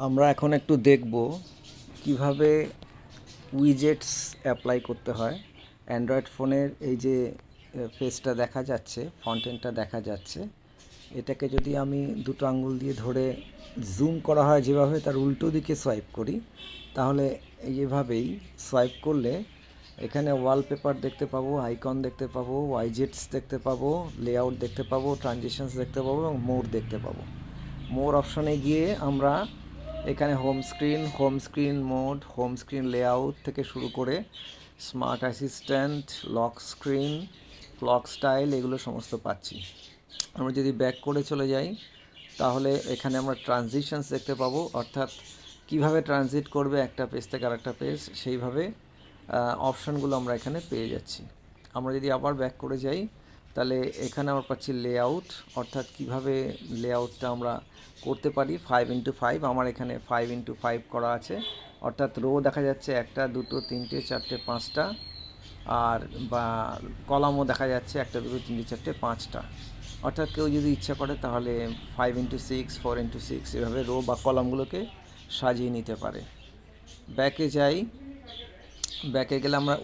আমরা এখন একটু দেখব কিভাবে উইজেটস অ্যাপ্লাই করতে হয়। অ্যান্ড্রয়েড ফোনের এই যে ফেসটা দেখা যাচ্ছে, ফ্রন্ট এন্ডটা দেখা যাচ্ছে, এটাকে যদি আমি দুটো আঙ্গুল দিয়ে ধরে জুম করা হয় যেভাবে তার উল্টো দিকে সোয়াইপ করি, তাহলে এইভাবেই সোয়াইপ করলে এখানে ওয়ালপেপার দেখতে পাবো, আইকন দেখতে পাবো, ওয়াইজেটস দেখতে পাবো, লেআউট দেখতে পাবো, ট্রানজিশনস দেখতে পাবো এবং মোর দেখতে পাবো। মোর অপশনে গিয়ে আমরা এখানে home screen mode, home screen layout থেকে শুরু করে smart assistant, lock screen, clock style, এগুলো সমস্ত পাচ্ছি। আমরা যদি ব্যাক করে চলে যাই তাহলে এখানে আমরা ট্রানজিশনস দেখতে পাবো, অর্থাৎ কিভাবে ট্রানজিট করবে একটা পেজ থেকে আরেকটা পেজ, সেইভাবে অপশানগুলো আমরা এখানে পেয়ে যাচ্ছি। আমরা যদি আবার ব্যাক করে যাই তাহলে এখানে আমরা পাচ্ছি লেআউট, অর্থাৎ কিভাবে লেআউটটা আমরা করতে পারি 5x5। আমার এখানে 5x5 করা আছে, অর্থাৎ রো দেখা যাচ্ছে 1, 2, 3, 4, 5টা, আর বা কলামও দেখা যাচ্ছে 1, 2, 3, 4, 5টা। অর্থাৎ কেউ যদি ইচ্ছা করে তাহলে 5x6, 4x6 এভাবে রো বা কলামগুলোকে সাজিয়ে নিতে পারে। ব্যাকে যাই, ব্যাকে গেলে আমরা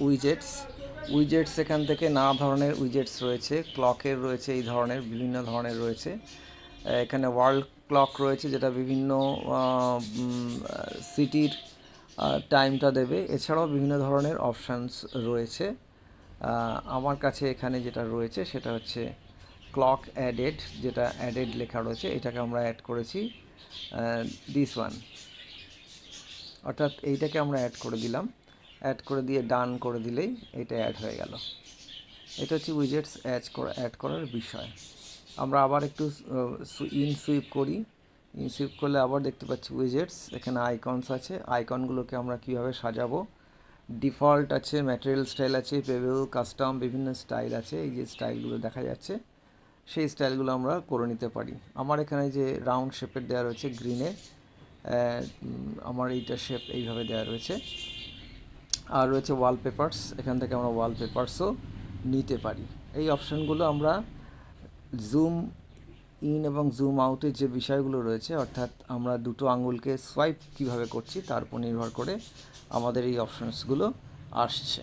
উইজেটস এখান থেকে নানা ধরনের উইজেটস রয়েছে, ক্লকের রয়েছে, এই ধরনের বিভিন্ন ধরনের রয়েছে। এখানে ওয়ার্ল্ড ক্লক রয়েছে যেটা বিভিন্ন সিটির টাইমটা দেবে। এছাড়াও বিভিন্ন ধরনের অপশানস রয়েছে। আমার কাছে এখানে যেটা রয়েছে সেটা হচ্ছে ক্লক অ্যাডেড, যেটা অ্যাডেড লেখা রয়েছে, এটাকে আমরা অ্যাড করেছি, দিস ওয়ান, অর্থাৎ এইটাকে আমরা অ্যাড করে দিলাম। অ্যাড করে দিয়ে ডান করে দিলেই এটা অ্যাড হয়ে গেল। এটা হচ্ছে উইজেটস অ্যাড করার বিষয়। আমরা আবার একটু সুইপ করি। সুইপ করলে আবার দেখতে পাচ্ছি উইজেটস, এখানে আইকনস আছে। আইকনগুলোকে আমরা কীভাবে সাজাবো, ডিফল্ট আছে, ম্যাটেরিয়াল স্টাইল আছে, পেবেল, কাস্টম, বিভিন্ন স্টাইল আছে। এই যে স্টাইলগুলো দেখা যাচ্ছে সেই স্টাইলগুলো আমরা করে নিতে পারি। আমার এখানে যে রাউন্ড শেপের দেওয়া রয়েছে গ্রিনে, আমার এইটা শেপ এইভাবে দেওয়া রয়েছে। আর রয়েছে ওয়ালপেপারস, এখান থেকে আমরা ওয়ালপেপারসও নিতে পারি। এই অপশানগুলো আমরা জুম ইন এবং জুম আউটের যে বিষয়গুলো রয়েছে, অর্থাৎ আমরা দুটো আঙুলকে সোয়াইপ কীভাবে করছি তার উপর নির্ভর করে আমাদের এই অপশানসগুলো আসছে।